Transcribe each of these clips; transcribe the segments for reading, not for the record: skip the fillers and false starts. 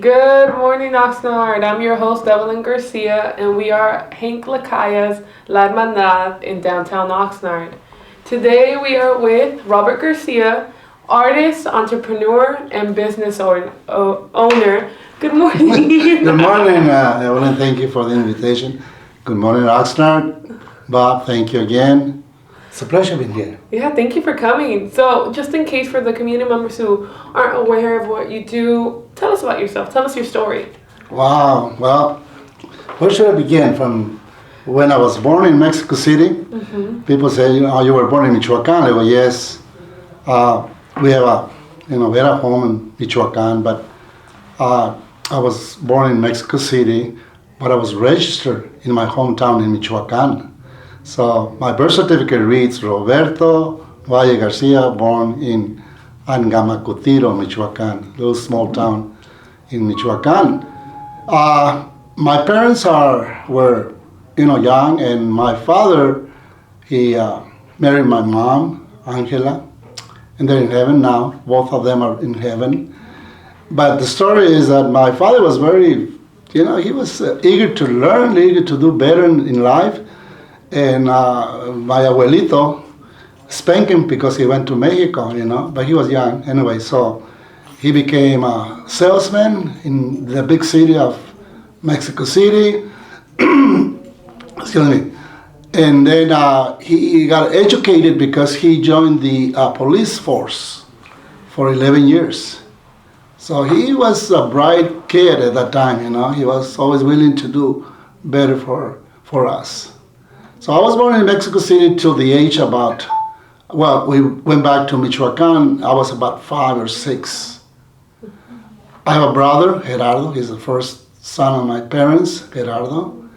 Good morning, Oxnard. I'm your host, Evelyn Garcia, and we are Hank Lacaya's La Hermandad in downtown Oxnard. Today we are with Robert Garcia, artist, entrepreneur, and business owner. Good morning. Good morning, Evelyn. Thank you for the invitation. Good morning, Oxnard. Bob, thank you again. It's a pleasure being here. Yeah, thank you for coming. So, just in case for the community members who aren't aware of what you do, tell us about yourself. Tell us your story. Wow. Well, where should I begin? From when I was born in Mexico City. Mm-hmm. People say, you were born in Michoacan. I go, yes. We had a home in Michoacan, but I was born in Mexico City, but I was registered in my hometown in Michoacan. So my birth certificate reads Roberto Valle Garcia, born in Angamacutiro, Michoacan, a little small town in Michoacan. My parents were young, and my father, he married my mom, Angela, and they're in heaven now. Both of them are in heaven. But the story is that my father was very, he was eager to learn, eager to do better in life. And my abuelito spanked him because he went to Mexico, but he was young anyway. So he became a salesman in the big city of Mexico City. Excuse me. And then he got educated because he joined the police force for 11 years. So he was a bright kid at that time, He was always willing to do better for us. So I was born in Mexico City till the age we went back to Michoacan, I was about 5 or 6. I have a brother, Gerardo. He's the first son of my parents, Gerardo.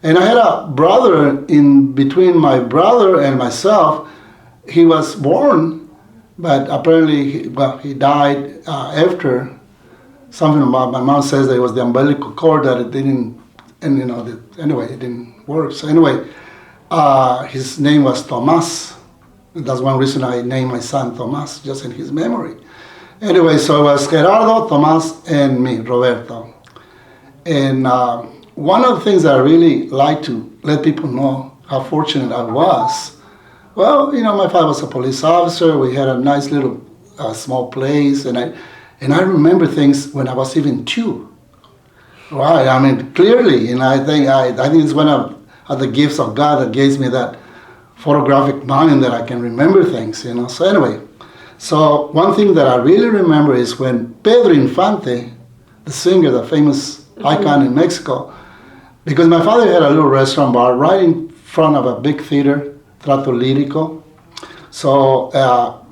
And I had a brother in between my brother and myself. He was born, but apparently, he died after. Something about my mom says that it was the umbilical cord that it didn't, and anyway, it didn't work. So anyway, his name was Tomas. That's one reason I named my son Tomas, just in his memory. Anyway, so it was Gerardo, Tomas, and me, Roberto. And one of the things that I really like to let people know how fortunate I was, my father was a police officer. We had a nice little small place, and I remember things when I was even 2. Right? I mean, clearly, I think it's one of the gifts of God that gives me that photographic mind that I can remember things, So anyway, so one thing that I really remember is when Pedro Infante, the singer, the famous icon in Mexico, because my father had a little restaurant bar right in front of a big theater, Trato Lírico. So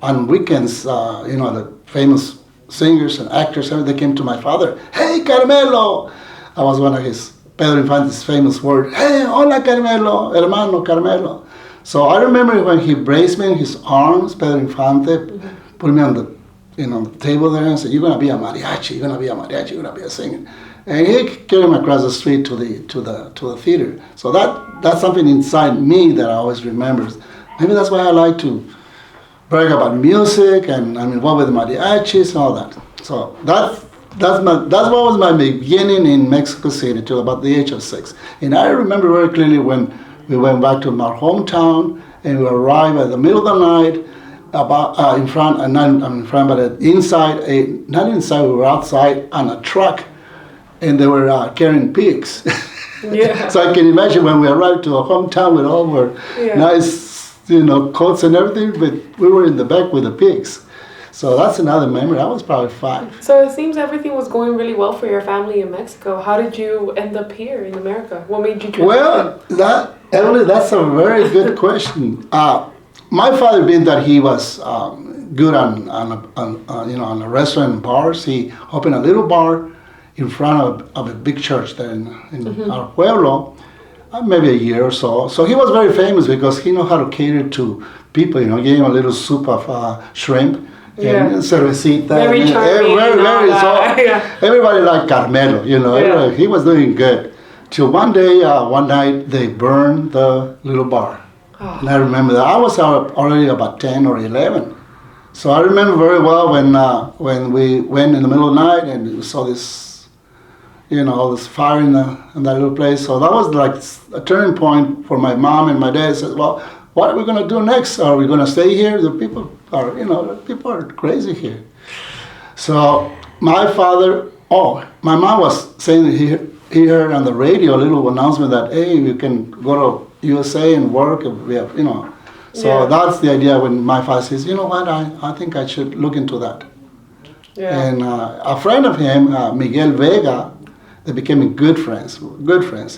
on weekends, the famous singers and actors, they came to my father, "Hey, Carmelo!" I was one of his Pedro Infante's famous word, "Hey, hola Carmelo, hermano Carmelo." So I remember when he braced me in his arms, Pedro Infante, put me on the table there and said, "You're gonna be a mariachi, you're gonna be a singer." And he carried me across the street to the theater. So that's something inside me that I always remember. Maybe that's why I like to brag about music and involved with mariachis and all that. So that's what was my beginning in Mexico City till about the age of 6. And I remember very clearly when we went back to our hometown and we arrived at the middle of the night about in front, not in front, but inside, not inside, we were outside on a truck, and they were carrying pigs. Yeah. So I can imagine when we arrived to our hometown with all our nice, coats and everything, but we were in the back with the pigs. So that's another memory. I was probably 5. So it seems everything was going really well for your family in Mexico. How did you end up here in America? What made you transition? Well, Emily, that's a very good question. My father, being that he was good on a restaurant and bars, he opened a little bar in front of a big church there in our pueblo, maybe a year or so. So he was very famous because he knew how to cater to people. Gave him a little soup of shrimp. And cervecita. Very charming. Everybody liked Carmelo, He was doing good. Till one night, they burned the little bar. Oh. And I remember that. I was already about 10 or 11. So I remember very well when we went in the middle of the night and we saw this all this fire in that little place. So that was like a turning point for my mom and my dad. Said, well, what are we going to do next? Are we going to stay here? The people are crazy here. So my mom was saying that he heard on the radio a little announcement that, hey, you can go to USA and work. We have, So that's the idea when my father says, you know what, I think I should look into that. Yeah. And a friend of him, Miguel Vega, they became good friends.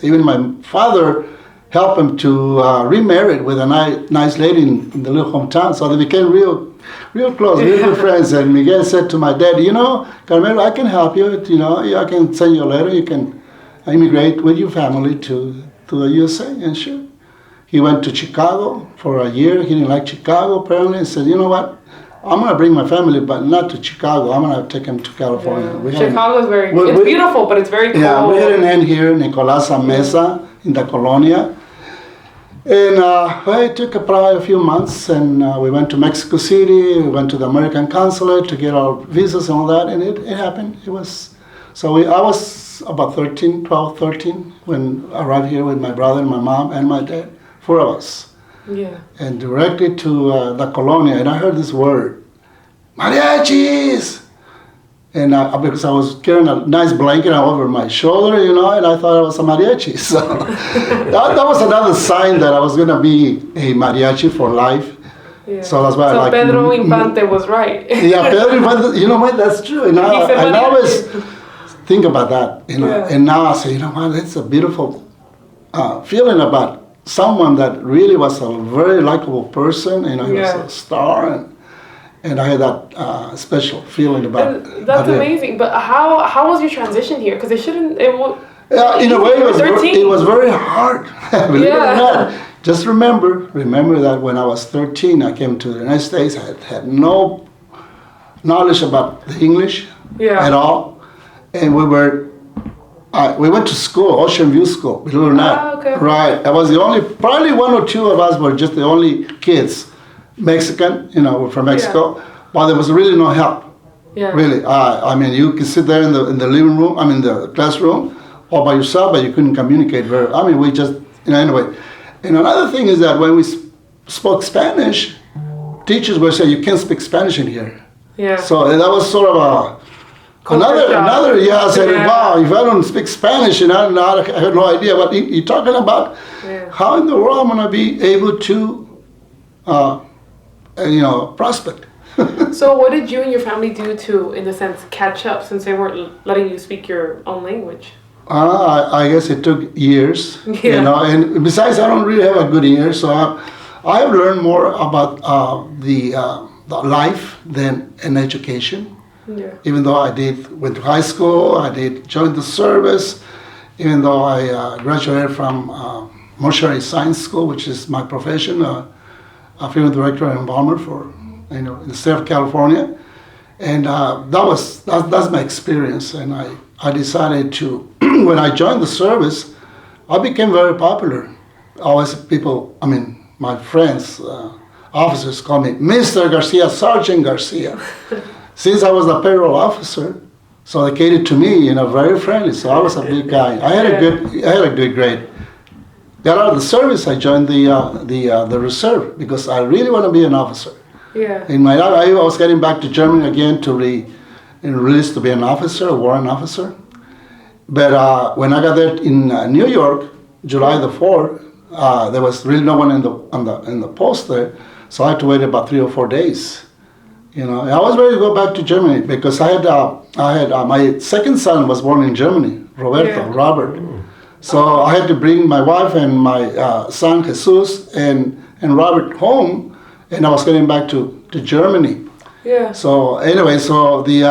Even my father helped him to remarry with a nice lady in the little hometown. So they became real close, real good friends. And Miguel said to my dad, Carmelo, I can help you. I can send you a letter. You can immigrate with your family to the USA. And sure. He went to Chicago for a year. He didn't like Chicago apparently. And said, you know what? I'm going to bring my family, but not to Chicago. I'm going to take them to California. Yeah. Chicago is it's beautiful, but it's very cold. Yeah, we had an end here, Nicolás Mesa, in the Colonia. And it took probably a few months, and we went to Mexico City. We went to the American consulate to get our visas and all that, and it happened. I was about 13 when I arrived here with my brother and my mom and my dad, 4 of us. Yeah. And directly to the Colonia, and I heard this word, mariachis! And because I was carrying a nice blanket over my shoulder, and I thought I was a mariachi. So that was another sign that I was going to be a mariachi for life. Yeah. So that's why I like... Pedro Infante was right. Yeah, Pedro Infante, you know what, that's true. And I always think about that, and now I say, that's a beautiful feeling about someone that really was a very likable person, he was a star, and I had that special feeling about it. That's amazing. But how was your transition here? Because in a way, it was very hard. Believe it or not. Just remember that when I was 13, I came to the United States. I had no knowledge about the English at all, and we went to school, Ocean View School, believe it or not. Okay. Right. I was probably 1 or 2 of us were just the only kids, Mexican, we're from Mexico, but there was really no help. Yeah. Really. You could sit there in the living room, the classroom, all by yourself, but you couldn't communicate we just, anyway. And another thing is that when we spoke Spanish, teachers would say, you can't speak Spanish in here. Yeah. So that was sort of another I said, wow, if I don't speak Spanish and I have no idea what you're talking about, how in the world am I going to be able to, prospect? So what did you and your family do to, in a sense, catch up since they weren't letting you speak your own language? I guess it took years, and besides, I don't really have a good ear, so I have learned more about the life than an education. Yeah. Even though I went to high school, I did join the service, even though I graduated from Mortuary Science School, which is my profession, a film director and embalmer for, in the state of California. And that's my experience. And I decided to, when I joined the service, I became very popular. Always my friends, officers call me Mr. Garcia, Sergeant Garcia. Since I was the payroll officer, so they catered to me, very friendly. So I was a big guy. I had a good grade. Got out of the service, I joined the reserve because I really want to be an officer. Yeah. In my life, I was getting back to Germany again to released to be an officer, a warrant officer. But when I got there in New York, July the 4th, there was really no one in the post there, so I had to wait about 3 or 4 days. I was ready to go back to Germany because I had my second son was born in Germany, Robert. So I had to bring my wife and my son Jesus and Robert home, and I was getting back to Germany. Yeah. So anyway, the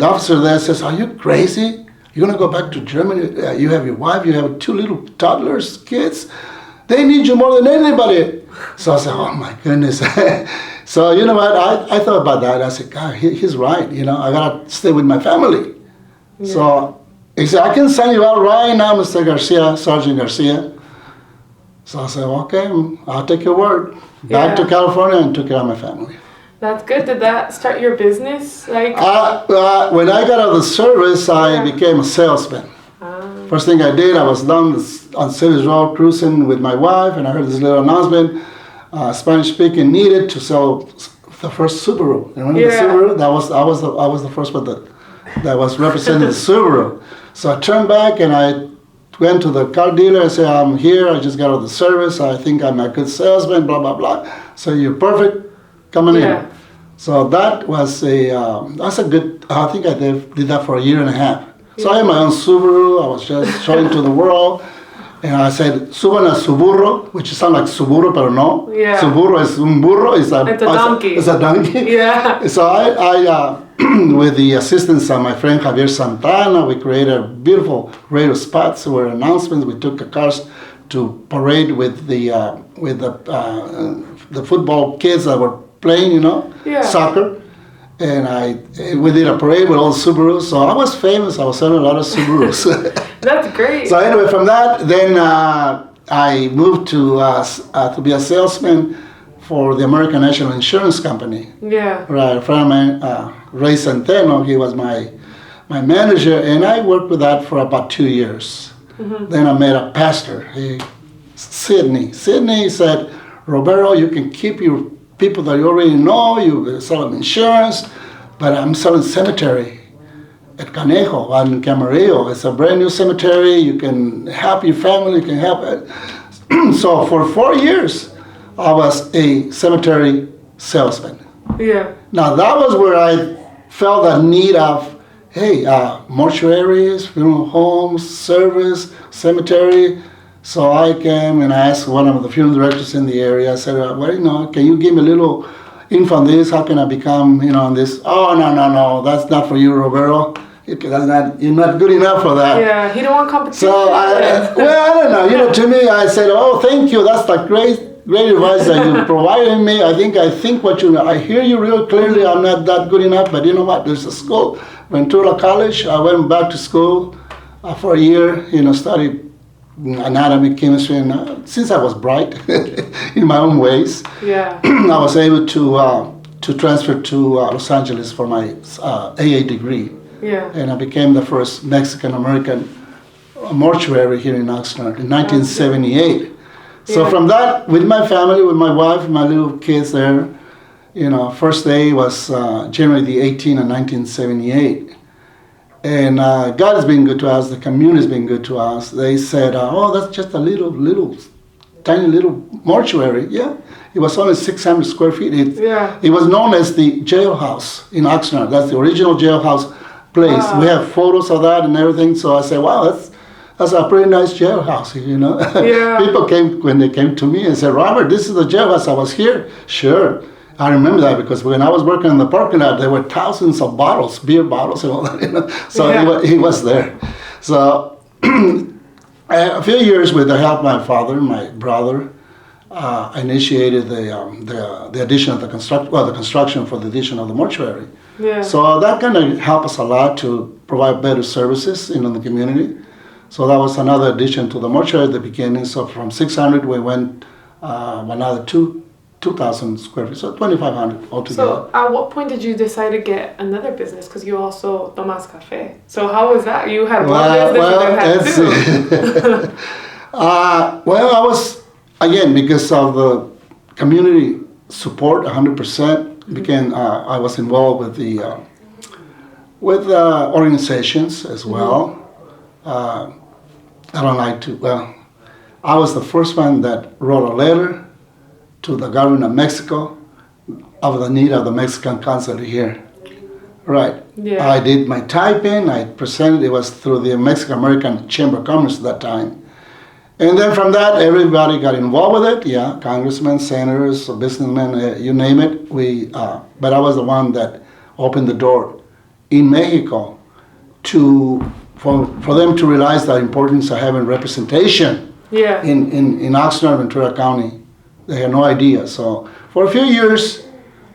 officer there says, "Are you crazy? You're gonna go back to Germany? You have your wife, you have 2 little toddlers, kids. They need you more than anybody." So I said, "Oh my goodness." So you know what? I thought about that. I said, God, he's right. I gotta stay with my family. Yeah. So he said, "I can send you out right now, Mr. Garcia, Sergeant Garcia." So I said, "Okay, I'll take your word." Back to California and took care of my family. That's good. Did that start your business? When I got out of the service, I became a salesman. First thing I did, I was down on Cities Road cruising with my wife, and I heard this little announcement, Spanish speaking needed to sell the first Subaru. You remember the Subaru? I was the first one that was representing the Subaru. So I turned back and I went to the car dealer and said, I'm here, I just got out of the service, I think I'm a good salesman, blah, blah, blah. So you're perfect, coming in. So that was that's a good, I think I did that for a year and a half. So I had my own Subaru, I was just showing to the world. And I said, suban a Suburro, which sounds like Suburo, but no. Yeah. Suburro is un burro, it's a donkey. It's a donkey. Yeah. So I with the assistance of my friend Javier Santana, we created a beautiful radio spots where announcements. We took the cars to parade with the football kids that were playing, soccer. And we did a parade with all the Subarus. So I was famous. I was selling a lot of Subarus. That's great. So anyway, from that, then I moved to be a salesman for the American National Insurance Company. Yeah. Right, a friend of mine, Ray Centeno, he was my manager, and I worked with that for about 2 years. Mm-hmm. Then I met a pastor, Sidney. Sidney said, Roberto, you can keep your people that you already know, you sell them insurance, but I'm selling cemetery at Canejo in Camarillo. It's a brand new cemetery. You can help your family, you can help it. So for 4 years, I was a cemetery salesman. Yeah. Now that was where I felt the need of, mortuaries, funeral homes, service, cemetery. So I came and I asked one of the funeral directors in the area, I said, can you give me a little info on this? How can I become, on this? Oh, no, that's not for you, Roberto. You're not good enough for that. Yeah, he don't want competition. So, I don't know. To me, I said, oh, thank you. That's the great advice that you provided me. I think I hear you real clearly. I'm not that good enough, but you know what? There's a school, Ventura College. I went back to school for a year, studied anatomy, chemistry, and since I was bright in my own ways, I was able to transfer to Los Angeles for my AA degree. Yeah. And I became the first Mexican-American mortuary here in Oxnard in 1978. So from that, with my family, with my wife, my little kids there, first day was January the 18th of 1978. And God has been good to us. The community has been good to us. They said, that's just a tiny little mortuary. Yeah, it was only 600 square feet. It was known as the jailhouse in Oxnard. That's the original jailhouse place. Wow. We have photos of that and everything. So I said, wow, that's a pretty nice jailhouse, Yeah. People when they came to me and said, Robert, this is the jailhouse. I was here. Sure. I remember that because when I was working in the parking lot, there were thousands of bottles, beer bottles and all that, So he was there. So a few years with the help of my father, my brother, initiated the addition of the construction for the addition of the mortuary. Yeah. So that kind of helped us a lot to provide better services in the community. So that was another addition to the mortuary at the beginning. So from 600, we went another 2,000 square feet, so 2,500 altogether. So at what point did you decide to get another business? Because you also tomas café. So how was that? You had one business and then had two. I was, again, because of the community support, 100%, I was involved with the organizations as well. I was the first one that wrote a letter to the government of Mexico of the need of the Mexican consulate here. Right. Yeah. I did my typing, I presented, it was through the Mexican-American Chamber of Commerce at that time. And then from that, everybody got involved with it, congressmen, senators, businessmen, you name it. But I was the one that opened the door in Mexico for them to realize the importance of having representation in Oxnard, Ventura County. They had no idea. So for a few years,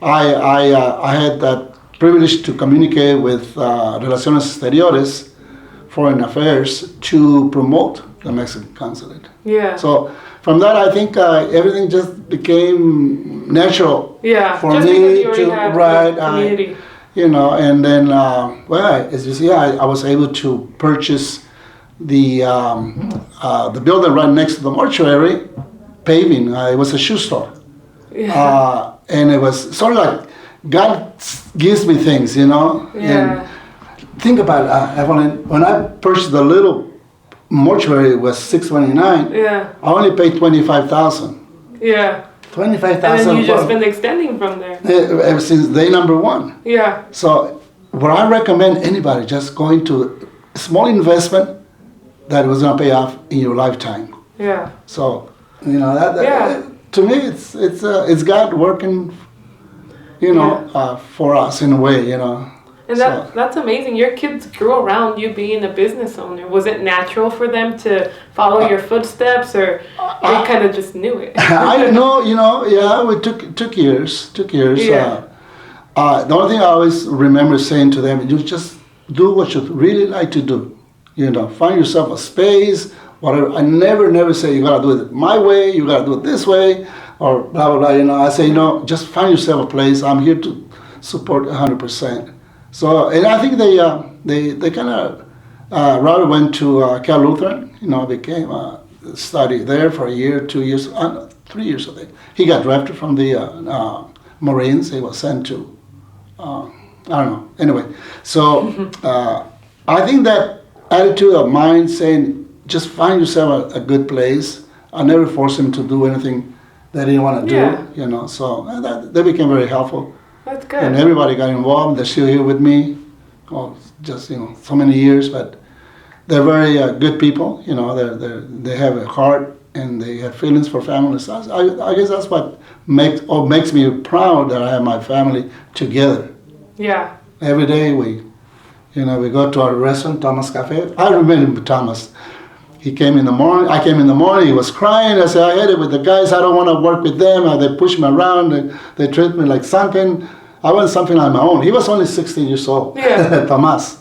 I had that privilege to communicate with Relaciones Exteriores, Foreign Affairs, to promote the Mexican consulate. Yeah. So from that, I think everything just became natural for just me to write. Community. And then, as you see, I was able to purchase the building right next to the mortuary, paving. It was a shoe store. Yeah. And it was sort of like God gives me things, you know. Yeah. And think about it, Evelyn. When I purchased the little mortuary, it was $629. Yeah. I only paid $25,000. Yeah. $25,000. And then you just been extending from there. Ever since day number one. Yeah. So, what I recommend anybody just going to a small investment that was going to pay off in your lifetime. Yeah. So, you know that. Yeah. To me, it's God working, you know, for us in a way, you know. And that's amazing. Your kids grew around you being a business owner. Was it natural for them to follow your footsteps, or they kind of just knew it? I know, you know, yeah, it took years. Yeah. The only thing I always remember saying to them, you just do what you really like to do. You know, find yourself a space, whatever. I never say you gotta do it my way, you gotta do it this way, or blah blah blah. You know, I say, you know, just find yourself a place. I'm here to support 100%. So, and I think they kind of Robert went to Cal Lutheran. You know, became studied there for a year, 2 years, 3 years I think. He got drafted from the Marines. He was sent to I don't know. Anyway, so I think that attitude of mine saying just find yourself a good place. I never forced him to do anything that he didn't want to do. Yeah. You know, so that became very helpful. That's good. And everybody got involved. They're still here with me. Oh, just, you know, so many years, but they're very good people. You know, they have a heart and they have feelings for families. I guess that's what makes me proud that I have my family together. Yeah. Every day we go to our restaurant, Thomas Cafe. I remember Thomas. He came in the morning. I came in the morning. He was crying. I said, I hate it with the guys. I don't want to work with them. They push me around. They treat me like something. I want something on my own. He was only 16 years old. Yeah. Thomas,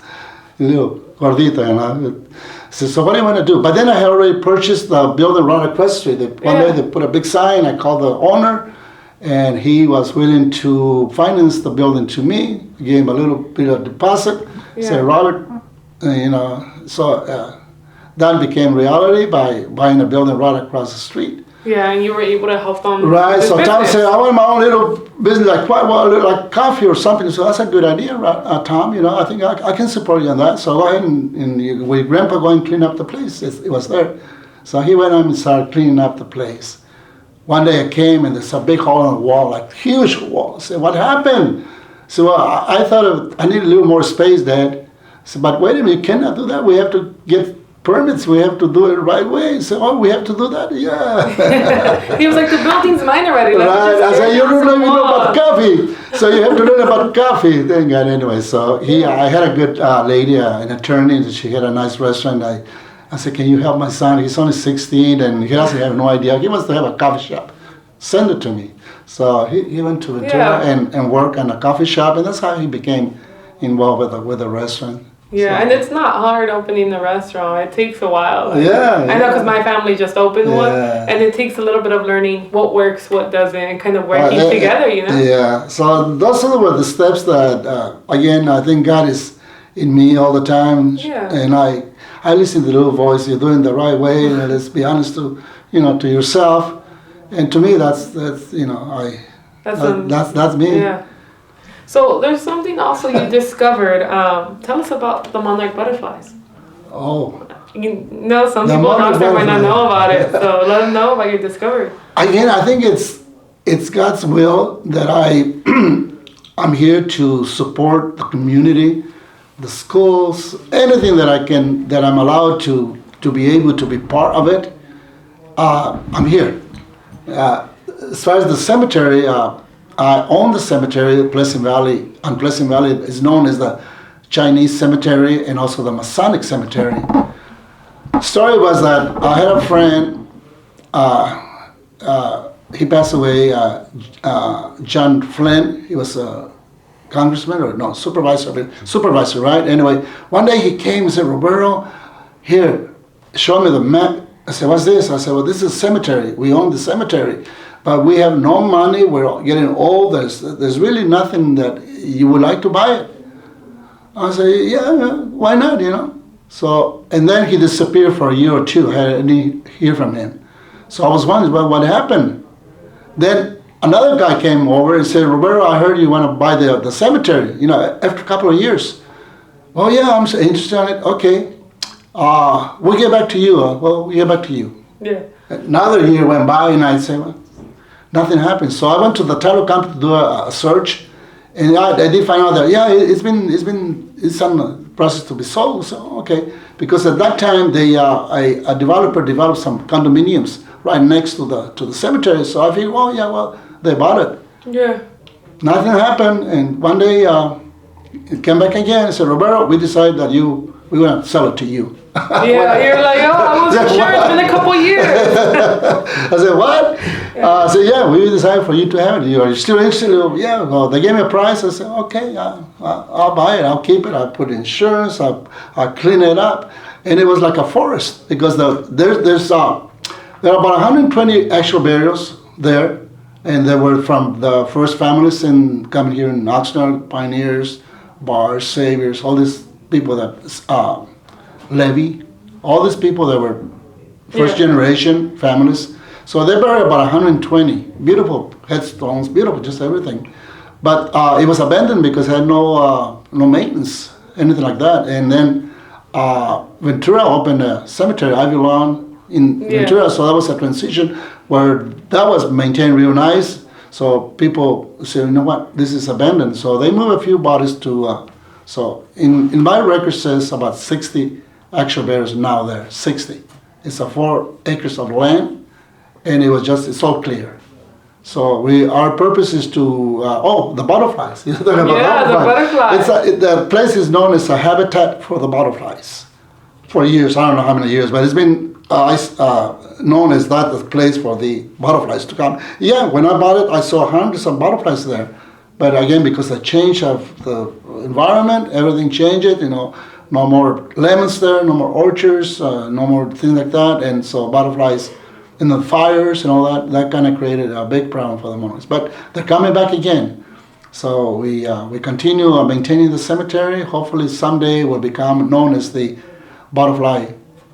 little gordito, you know. So what do you want to do? But then I had already purchased the building right across the street. One day they put a big sign. I called the owner, and he was willing to finance the building to me. He gave him a little bit of deposit. Yeah. Said, Robert, you know, so that became reality by buying a building right across the street. Yeah, and you were able to help them. Right. So Tom business. said, I want my own little business, like coffee or something. So that's a good idea, right, Tom. You know, I think I can support you on that. So go ahead and with Grandpa go and clean up the place. It was there. So he went on and started cleaning up the place. One day I came and there's a big hole in the wall, like huge wall. I said, what happened? So well, I thought I need a little more space, Dad. I said, but wait a minute, you cannot do that. We have to get permits. We have to do it the right way. So, oh, we have to do that? Yeah. He was like, the building's mine already. Like, right. I said, you don't even know about coffee. So you have to learn about coffee. Thank God. Anyway, so I had a good lady, an attorney. She had a nice restaurant. I said, can you help my son? He's only 16 and he doesn't have no idea. He wants to have a coffee shop. Send it to me. So he went to Ventura and worked on a coffee shop. And that's how he became involved with the restaurant. Yeah, So- and it's not hard opening the restaurant. It takes a while. Yeah, I know because my family just opened one, Yeah. and it takes a little bit of learning what works, what doesn't, and kind of working together, you know? Yeah, so those were the steps that, again, I think God is in me all the time. Yeah. And I listen to the little voice, you're doing the right way, and let's be honest to yourself. And to me, that's that's me. Yeah. So there's something also you discovered. Tell us about the monarch butterflies. Oh. You know, some The people in monarch Oxnard might not butterfly. know about it. So let them know about your discovery. Again, I think it's God's will that I'm here to support the community, the schools, anything that I'm allowed to be able to be part of it. I'm here. As far as the cemetery, I own the cemetery, Pleasant Valley. And Pleasant Valley is known as the Chinese cemetery and also the Masonic cemetery. Story was that I had a friend. He passed away. John Flynn. He was a congressman or no supervisor, right? Anyway, one day he came and said, Roberto, here, show me the map. I said, what's this? I said, well, this is a cemetery. We own the cemetery. But we have no money. We're getting old. There's really nothing that you would like to buy it. I say, yeah, why not? You know. So, and then he disappeared for a year or two. I didn't hear from him. So I was wondering, well, what happened? Then another guy came over and said, Roberto, I heard you want to buy the cemetery, after a couple of years. Oh yeah, I'm so interested in it. Okay. We'll get back to you. We'll get back to you. Yeah. Another year went by and I said, well, nothing happened. So I went to the title company to do a search, and I did find out that it's on the process to be sold. So okay, because at that time a developer developed some condominiums right next to the cemetery. So I figured, oh yeah, well they bought it. Yeah. Nothing happened, and one day it came back again and said, Roberto, we decided that we're gonna sell it to you. Yeah, you're like, oh, I wasn't sure. It's been a couple years. I said, what? I said, yeah, we decided for you to have it. Are you still interested? Yeah, well, they gave me a price. I said, okay, I'll buy it. I'll keep it. I'll put insurance. I'll clean it up. And it was like a forest because there are about 120 actual burials there. And they were from the first families coming here in Oxnard, pioneers, bars, saviors, all these people that Levy, all these people that were first generation families. So they buried about 120 beautiful headstones, beautiful, just everything. But it was abandoned because it had no maintenance, anything like that. And then Ventura opened a cemetery, Ivy Lawn in Ventura. So that was a transition where that was maintained real nice. So people said, you know what, this is abandoned. So they moved a few bodies to. So in my record says about 60 actual burials now there, 60. It's 4 acres of land, and it's all clear. So our purpose is to, the butterflies. You're talking about butterflies. The butterflies. The place is known as a habitat for the butterflies for years. I don't know how many years, but it's been known as that, the place for the butterflies to come. Yeah, when I bought it, I saw hundreds of butterflies there. But again, because the change of the environment, everything changed, no more lemons there, no more orchards, no more things like that. And so butterflies and the fires and all that kind of created a big problem for the monarchs. But they're coming back again. So we continue maintaining the cemetery. Hopefully someday it will become known as the butterfly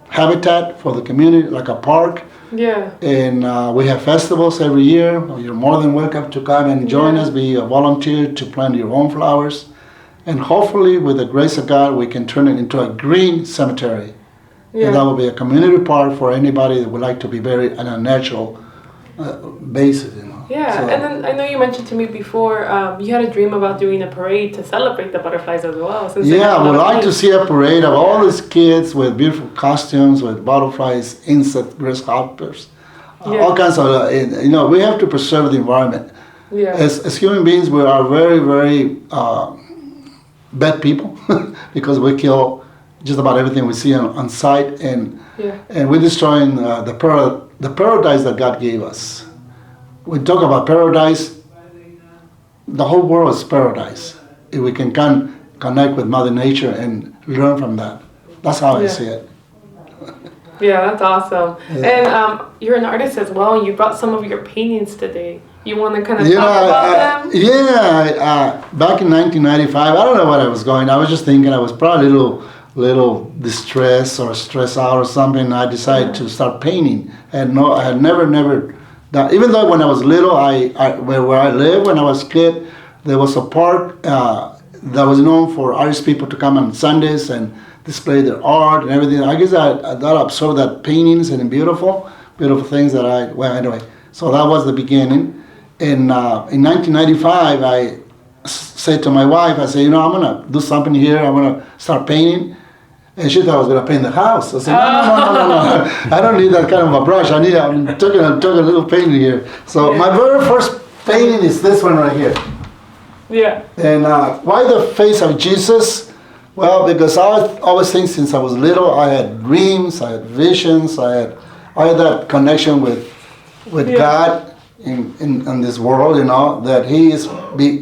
habitat for the community, like a park. Yeah. And we have festivals every year. You're more than welcome to come and join us, be a volunteer to plant your own flowers. And hopefully, with the grace of God, we can turn it into a green cemetery. Yeah. And that will be a community park for anybody that would like to be buried on a natural basis. Yeah, so, and then I know you mentioned to me before you had a dream about doing a parade to celebrate the butterflies as well. Yeah, I would like to see a parade of all these kids with beautiful costumes, with butterflies, insects, grasshoppers, all kinds of, we have to preserve the environment. Yeah. As human beings, we are very, very bad people because we kill just about everything we see on sight, and we're destroying the paradise that God gave us. We talk about paradise, the whole world is paradise. If we can connect with Mother Nature and learn from that. That's how I see it. Yeah, that's awesome. Yeah. And you're an artist as well, and you brought some of your paintings today. You want to kind of talk about them? Yeah, back in 1995, I don't know what I was going. I was just thinking I was probably a little distressed or stressed out or something. I decided to start painting. I had never done. Even though when I was little, where I lived when I was a kid, there was a park that was known for Irish people to come on Sundays and display their art and everything. I guess I absorbed that paintings and beautiful things that anyway. So that was the beginning. In 1995, I said to my wife, I said, I'm going to do something here. I'm going to start painting. And she thought I was going to paint the house. I said, no. I don't need that kind of a brush. I'm took a little painting here. So my very first painting is this one right here. Yeah. And why the face of Jesus? Well, because I always think since I was little, I had dreams, I had visions, I had that connection with God in this world, that He is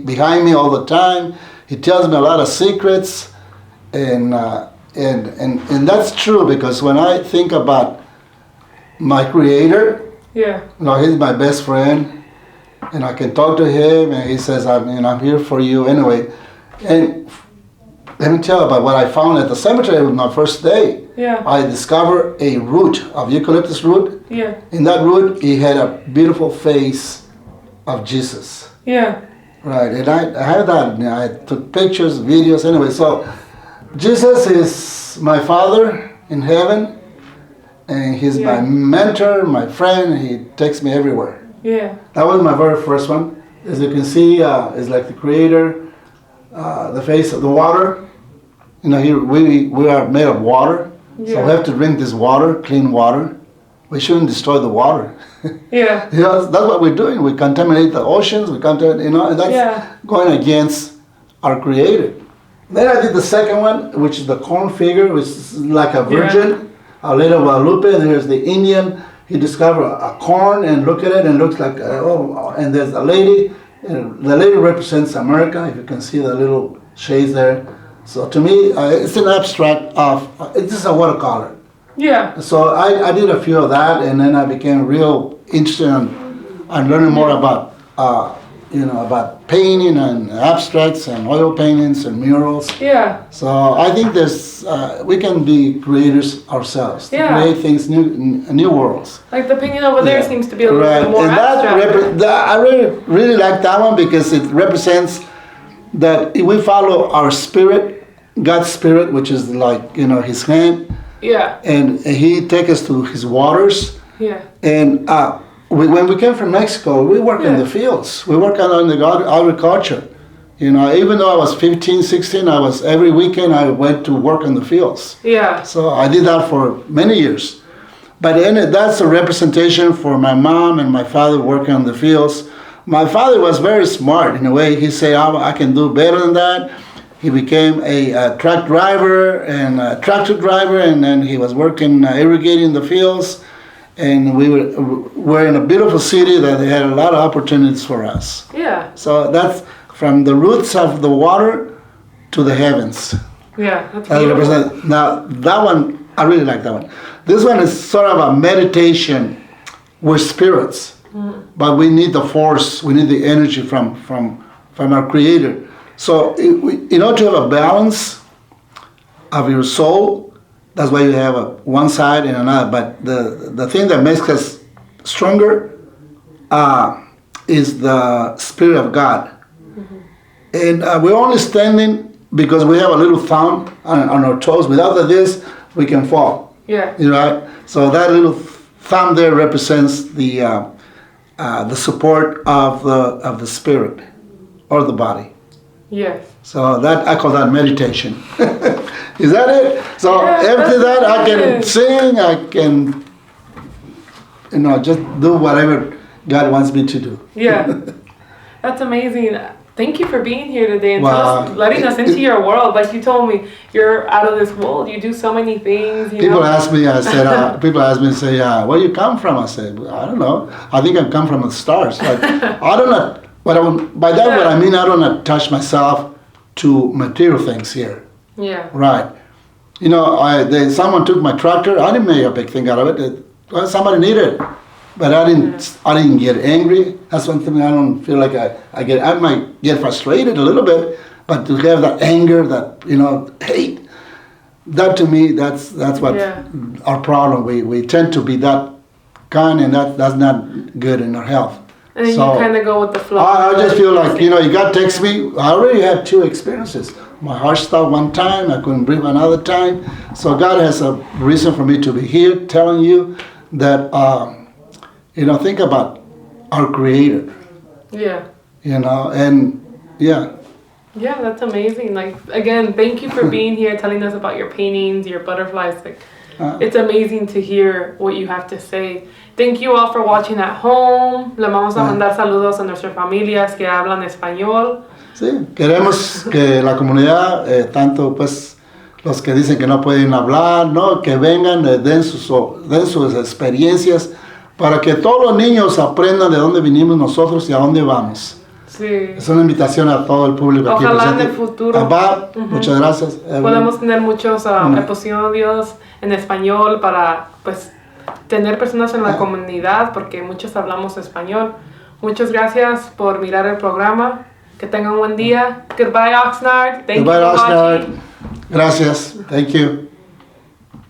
behind me all the time. He tells me a lot of secrets, and that's true, because when I think about my Creator, He's my best friend, and I can talk to Him, and He says, I'm here for you anyway. And let me tell you about what I found at the cemetery on my first day. Yeah. I discovered a root of eucalyptus root. Yeah. In that root, he had a beautiful face of Jesus. Yeah. Right, and I have that. You know, I took pictures, videos. Anyway, so Jesus is my Father in heaven, and he's my mentor, my friend. He takes me everywhere. Yeah. That was my very first one. As you can see, is like the Creator, the face of the water. You know, here we are made of water, so we have to drink this water, clean water. We shouldn't destroy the water. Yeah. You know, that's what we're doing. We contaminate the oceans. We contaminate, you know, and that's going against our Creator. Then I did the second one, which is the corn figure, which is like a virgin, a little Guadalupe. And here's the Indian. He discovered a corn and look at it and looks like, and there's a lady. And the lady represents America, if you can see the little shades there. So to me, it's an abstract of, it's just a watercolor. Yeah. So I did a few of that, and then I became real interested in learning more about, about painting and abstracts and oil paintings and murals. Yeah. So I think there's, we can be creators ourselves to create things, new worlds. Like the painting over there seems to be a little bit more abstract. I really like that one because it represents that if we follow our spirit, God's spirit, which is like, His hand. Yeah. And He takes us to His waters. Yeah. And when we came from Mexico, we worked in the fields. We worked on the agriculture. Even though I was 15, 16, every weekend I went to work in the fields. Yeah. So I did that for many years. But that's a representation for my mom and my father working on the fields. My father was very smart in a way. He said, I can do better than that. He became a truck driver and a tractor driver, and then he was working irrigating the fields. And we were in a beautiful city that they had a lot of opportunities for us. Yeah. So that's from the roots of the water to the heavens. Yeah, that's beautiful. Now, that one, I really like that one. This one is sort of a meditation with spirits, but we need the force, we need the energy from our Creator. So in order to have a balance of your soul, that's why you have one side and another. But the thing that makes us stronger is the Spirit of God. Mm-hmm. And we're only standing because we have a little thumb on our toes. Without this, we can fall. Yeah. Right? So that little thumb there represents the support of the spirit or the body. Yes. So that I call that meditation. Is that it? So after that, I can sing. I can, just do whatever God wants me to do. Yeah, that's amazing. Thank you for being here today and letting us into your world. Like you told me, you're out of this world. You do so many things. People ask me. I said. People ask me, say, "Where you come from?" I said, "I don't know. I think I come from the stars." Like, I don't know. But by that, what I mean, I don't attach myself to material things here. Yeah. Right. Someone took my tractor. I didn't make a big thing out of it. Somebody needed it. But I didn't get angry. That's one thing I don't feel like I might get frustrated a little bit, but to have that anger, that hate, that to me, that's what our problem. We tend to be that kind, and that's not good in our health. And then you kind of go with the flow. I just feel like, God takes me. I already had 2 experiences. My heart stopped one time. I couldn't breathe another time. So God has a reason for me to be here telling you that, think about our Creator. Yeah. Yeah, that's amazing. Like, again, thank you for being here, telling us about your paintings, your butterflies. Like, it's amazing to hear what you have to say. Thank you all for watching at home. Le vamos a mandar saludos a nuestras familias que hablan español. Sí, queremos que la comunidad, tanto pues los que dicen que no pueden hablar, ¿no? Que vengan, den sus experiencias para que todos los niños aprendan de dónde vinimos nosotros y a dónde vamos. Sí. Es una invitación a todo el público aquí presente. Ojalá en el futuro. Muchas gracias. Podemos tener muchos episodios en español para, pues, tener personas en la comunidad, porque muchos hablamos español. Muchas gracias por mirar el programa. Que tengan un buen día. Goodbye, Oxnard. Thank Goodbye, you for Oxnard. watching. Gracias. Thank you.